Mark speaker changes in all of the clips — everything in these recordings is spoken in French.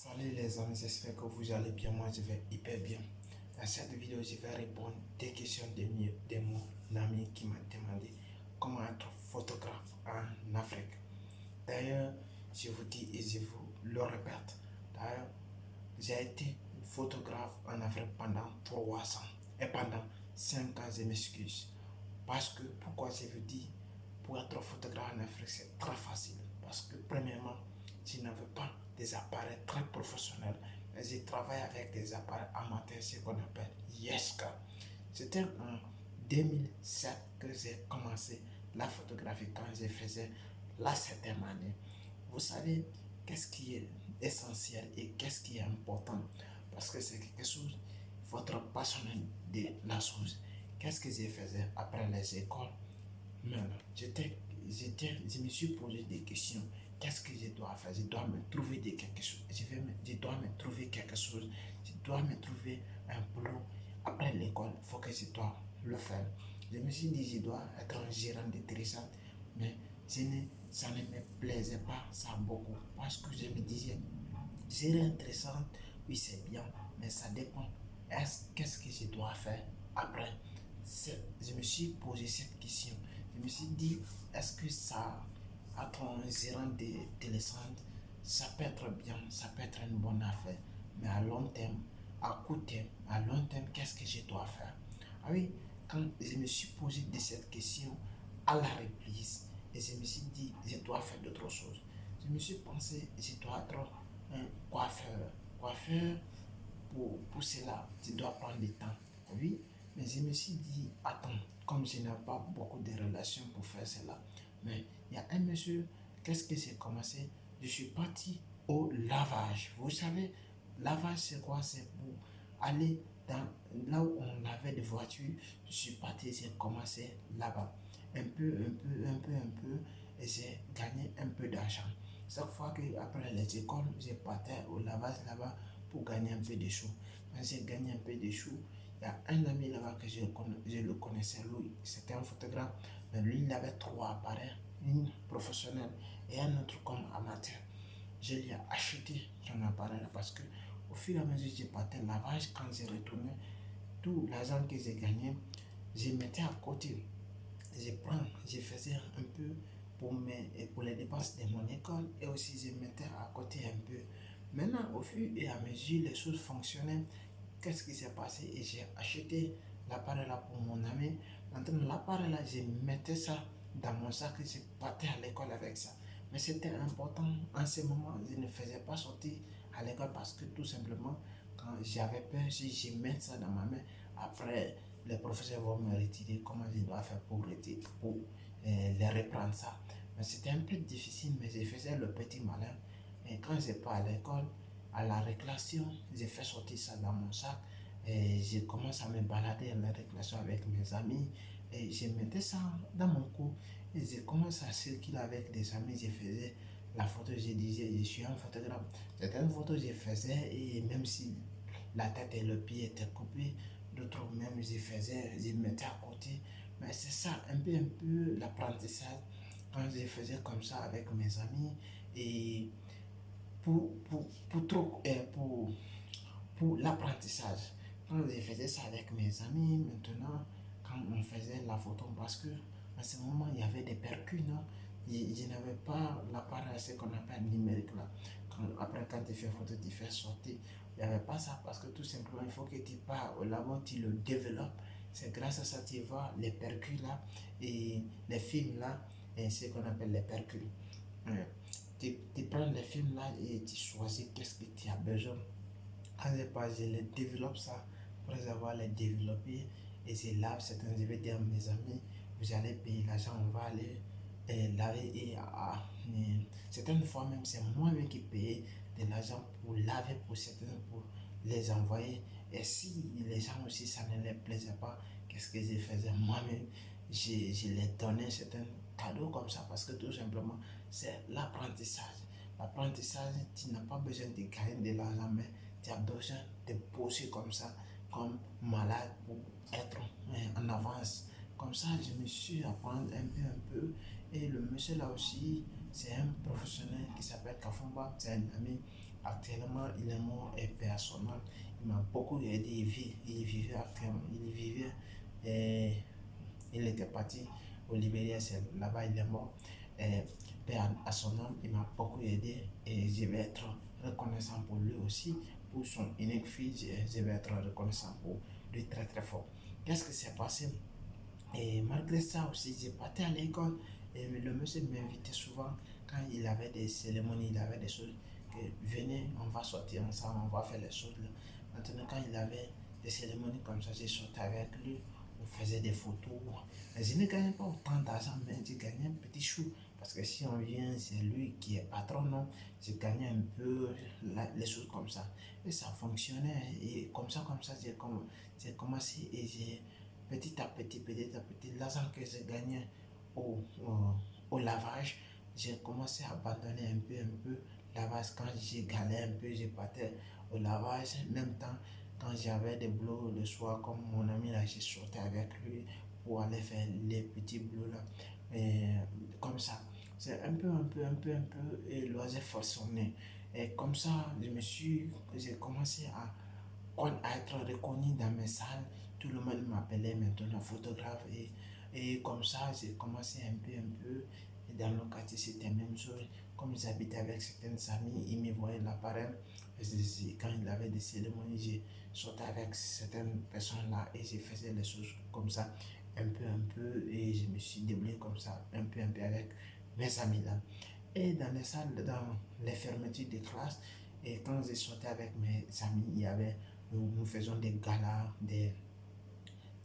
Speaker 1: Salut les amis, j'espère que vous allez bien. Moi, je vais hyper bien. Dans cette vidéo, je vais répondre des questions de mon ami qui m'a demandé comment être photographe en Afrique. D'ailleurs, je vous dis et je vous le répète. D'ailleurs, j'ai été photographe en Afrique pendant 3 ans. Et pendant 5 ans, je m'excuse. Parce que, pourquoi je vous dis, pour être photographe en Afrique, c'est très facile. Parce que, premièrement, je n'avais pas des appareils très professionnels, mais je travaille avec des appareils amateurs, ce qu'on appelle Yeska. C'était en 2007 que j'ai commencé la photographie quand je faisais la 7e année. Vous savez, qu'est-ce qui est essentiel et qu'est-ce qui est important? Parce que c'est quelque chose, il faut être passionné de la chose. Qu'est-ce que je faisais après les écoles? Maintenant, je me suis posé des questions. Qu'est-ce que je dois faire? Je dois me trouver de quelque chose. Je dois me trouver quelque chose. Je dois me trouver un boulot. Après l'école, il faut que je dois le faire. Je me suis dit, je dois être un gérant de trésor. Mais ça ne me plaisait pas ça beaucoup. Parce que je me disais, gérer un trésor, oui, c'est bien. Mais ça dépend. Qu'est-ce que je dois faire après? Je me suis posé cette question. Je me suis dit, est-ce que ça, être un gérant de télécentre, ça peut être bien, ça peut être une bonne affaire, mais à long terme, à court terme, à long terme, qu'est-ce que je dois faire? Ah oui, quand je me suis posé de cette question à la reprise, et je me suis dit, je dois faire d'autres choses. Je me suis pensé, je dois être un coiffeur. Coiffeur, pour cela, tu dois prendre du temps. Oui, mais je me suis dit, attends, comme je n'ai pas beaucoup de relations pour faire cela, mais il y a un monsieur, qu'est-ce que j'ai commencé? Je suis parti au lavage. Vous savez, lavage c'est quoi? C'est pour aller dans là où on lavait des voitures. Je suis parti, j'ai commencé là-bas. Un peu, et j'ai gagné un peu d'argent. Chaque fois que après les écoles, je partais au lavage là-bas pour gagner un peu de choux. Quand j'ai gagné un peu de choux, il y a un ami là-bas que je le connaissais, lui, c'était un photographe, mais lui, il avait 3 appareils, une professionnelle et un autre comme amateur. Je lui ai acheté son appareil parce que au fur et à mesure que je partais au lavage, quand je retournais, tout l'argent que j'ai gagné, je mettais à côté. Je faisais un peu pour les dépenses de mon école et aussi je mettais à côté un peu. Maintenant, au fur et à mesure, les choses fonctionnaient. Qu'est-ce qui s'est passé? Et j'ai acheté l'appareil là pour mon ami. Maintenant, l'appareil là, je mettais ça dans mon sac et je partais à l'école avec ça. Mais c'était important en ce moment, je ne faisais pas sortir à l'école parce que tout simplement, quand j'avais peur, si je mets ça dans ma main, après les professeurs vont me retirer, comment je dois faire pour, retirer, pour les reprendre ça. Mais c'était un peu difficile, mais je faisais le petit malin. Et quand je pas à l'école, à la récréation, j'ai fait sortir ça dans mon sac et je commence à me balader à la récréation avec mes amis et je mettais ça dans mon cou et je commence à circuler avec des amis. Je faisais la photo, je disais, je suis un photographe. C'était une photo que je faisais et même si la tête et le pied étaient coupés, d'autres même je faisais, je mettais à côté. Mais c'est ça, un peu l'apprentissage quand je faisais comme ça avec mes amis et pour l'apprentissage. Quand je faisais ça avec mes amis, maintenant, quand on faisait la photo, parce que à ce moment, il y avait des percus, non? Je n'avais pas l'appareil, ce qu'on appelle numérique là. Après, quand tu fais photo, tu fais sortir. Il n'y avait pas ça parce que tout simplement, il faut que tu pars au labo, tu le développes. C'est grâce à ça que tu vois les percus là et les films là, et ce qu'on appelle les percus. Ouais. Tu prends les films là et tu choisis qu'est-ce que tu as besoin. Quand je les développe ça, après avoir les développé et c'est là, je vais dire à mes amis, vous allez payer l'argent, on va aller laver certaines fois même c'est moi-même qui paye de l'argent pour laver pour certains, pour les envoyer. Et si les gens aussi ça ne les plaisait pas, qu'est-ce que je faisais moi-même? Je les donnais certains cadeaux comme ça parce que tout simplement c'est l'apprentissage. L'apprentissage, tu n'as pas besoin de gagner de l'argent, mais tu as besoin de bosser comme ça, comme malade pour être en avance. Comme ça, je me suis apprendre un peu. Et le monsieur là aussi, c'est un professionnel qui s'appelle Kafumba, c'est un ami. Actuellement, il est mort et paix à son âme. Il m'a beaucoup aidé. Il vivait actuellement, et il était parti au Libéria, c'est là-bas il est mort. Et paix à son âme, il m'a beaucoup aidé et je vais être reconnaissant pour lui aussi, pour son unique fille, je vais être reconnaissant pour lui très très fort. Qu'est-ce qui s'est passé? Et malgré ça aussi, j'ai parti à l'école et le monsieur m'invitait souvent quand il avait des cérémonies, il avait des choses que venez, on va sortir ensemble, on va faire les choses là. Maintenant, quand il avait des cérémonies comme ça, j'ai sorti avec lui, on faisait des photos. Mais je ne gagnais pas autant d'argent, mais j'ai gagné un petit chou. Parce que si on vient, c'est lui qui est patron, non? J'ai gagné un peu les choses comme ça. Et ça fonctionnait. Et comme ça, j'ai commencé et j'ai petit à petit, l'argent que j'ai gagné au, au, au lavage, j'ai commencé à abandonner un peu lavage. Quand j'ai galéré un peu, j'ai partais au lavage. En même temps, quand j'avais des boulots le soir, comme mon ami là, j'ai sorti avec lui pour aller faire les petits boulots là. Et comme ça, c'est un peu et loisir façonné. Et comme ça, j'ai commencé à être reconnu dans mes salles. Tout le monde m'appelait maintenant photographe et comme ça, j'ai commencé un peu. Et dans le quartier, c'était la même chose. Comme j'habitais avec certaines amies, ils me voyaient l'appareil. Quand il avait des cérémonies, j'ai sauté avec certaines personnes là et j'ai fait les choses comme ça, un peu. Et je me suis débrouillé comme ça, un peu avec mes amis là. Et dans les salles, dans les fermetures de classe, et quand j'ai sauté avec mes amis, nous faisons des galas, des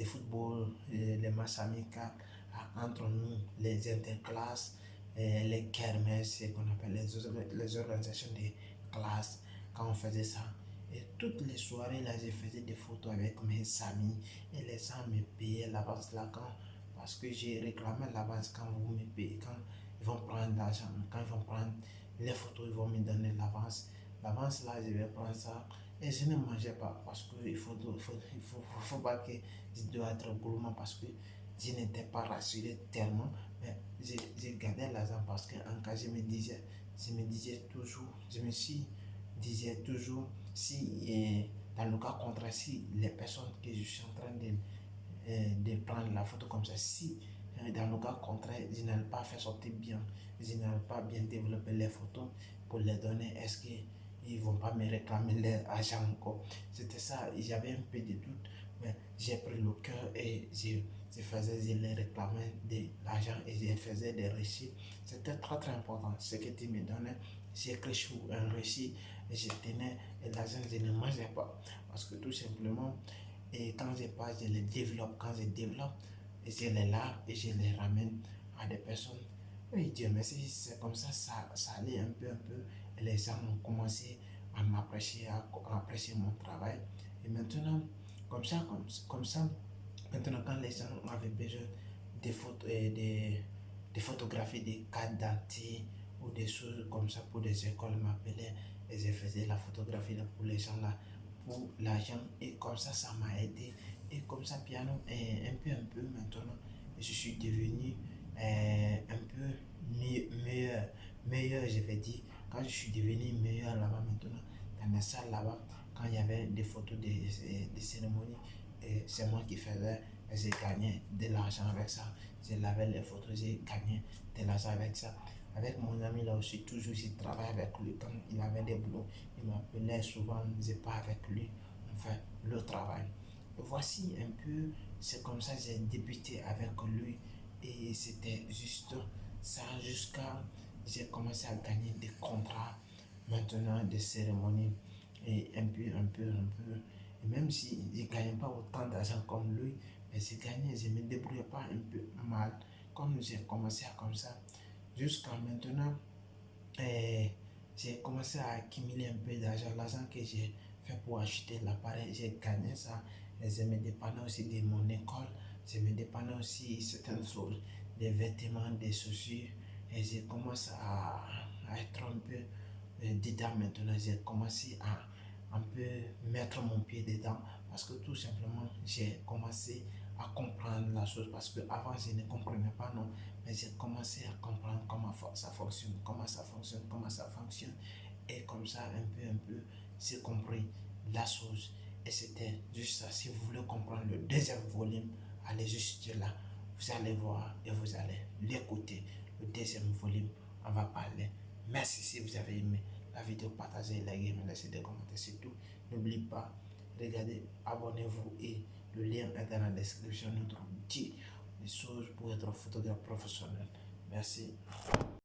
Speaker 1: footballs, les matchs amicaux entre nous, les interclasses, les kermesses, ce qu'on appelle les organisations de classes, quand on faisait ça. Et toutes les soirées, là, je faisais des photos avec mes amis et les gens me payaient l'avance là parce que j'ai réclamé l'avance quand vous me payez, quand ils vont prendre l'argent, quand ils vont prendre les photos, ils vont me donner l'avance. L'avance là, je vais prendre ça et je ne mangeais pas parce qu'il faut pas que je dois être gourmand parce que je n'étais pas rassuré tellement. Mais j'ai gardé l'argent parce qu'en cas, je me disais toujours, disais toujours, si dans le cas contraire, si les personnes que je suis en train de prendre la photo comme ça, si dans le cas contraire, je n'allais pas faire sortir bien, je n'allais pas bien développer les photos pour les donner, est-ce qu'ils ne vont pas me réclamer leur argent encore? C'était ça, j'avais un peu de doute, mais j'ai pris le cœur et je les réclamais de l'argent et je faisais des récits. C'était très très important. Ce que tu me donnais, j'ai écrit sur un récit et je tenais et l'argent, je ne mangeais pas. Parce que tout simplement, et quand je passe, je les développe. Quand je développe, je les lave et je les ramène à des personnes. Oui, Dieu merci, c'est comme ça allait un peu. Et les gens ont commencé à m'apprécier, à apprécier mon travail. Et maintenant, comme ça, maintenant quand les gens avaient besoin des photos, des photographies, des cartes d'identité ou des choses comme ça pour des écoles m'appelaient et je faisais la photographie là pour les gens là pour l'argent et comme ça m'a aidé et comme ça piano et un peu maintenant je suis devenu un peu meilleur je vais dire quand je suis devenu meilleur là-bas maintenant dans les salles là-bas quand il y avait des photos des cérémonies et c'est moi qui faisais et j'ai gagné de l'argent avec ça j'ai lavé les photos j'ai gagné de l'argent avec ça avec mon ami là aussi, toujours, je travaille avec lui. Quand il avait des boulots, il m'appelait souvent, je pars avec lui, on fait le travail. Et voici un peu, c'est comme ça que j'ai débuté avec lui. Et c'était juste ça, jusqu'à j'ai commencé à gagner des contrats, maintenant des cérémonies. Et un peu. Et même si je ne gagnais pas autant d'argent comme lui, mais j'ai gagné, je ne me débrouillais pas un peu mal. Comme j'ai commencé à comme ça, jusqu'à maintenant, eh, j'ai commencé à accumuler un peu d'argent. L'argent que j'ai fait pour acheter l'appareil, j'ai gagné ça. Et je me dépendais aussi de mon école. Je me dépendais aussi certaines choses, des vêtements, des chaussures. Et j'ai commencé à être un peu dedans maintenant. J'ai commencé à un peu mettre mon pied dedans parce que tout simplement, j'ai commencé à comprendre la chose parce que avant je ne comprenais pas non mais j'ai commencé à comprendre comment ça fonctionne, comment ça fonctionne. Et comme ça, un peu, c'est compris la chose. Et c'était juste ça. Si vous voulez comprendre le deuxième volume, allez juste là. Vous allez voir et vous allez l'écouter. Le deuxième volume, on va parler. Merci si vous avez aimé la vidéo, partagez, likez, laissez des commentaires. Surtout, n'oubliez pas, regardez, abonnez-vous et le lien est dans la description. Nous trouvons des choses pour être photographe professionnel. Merci.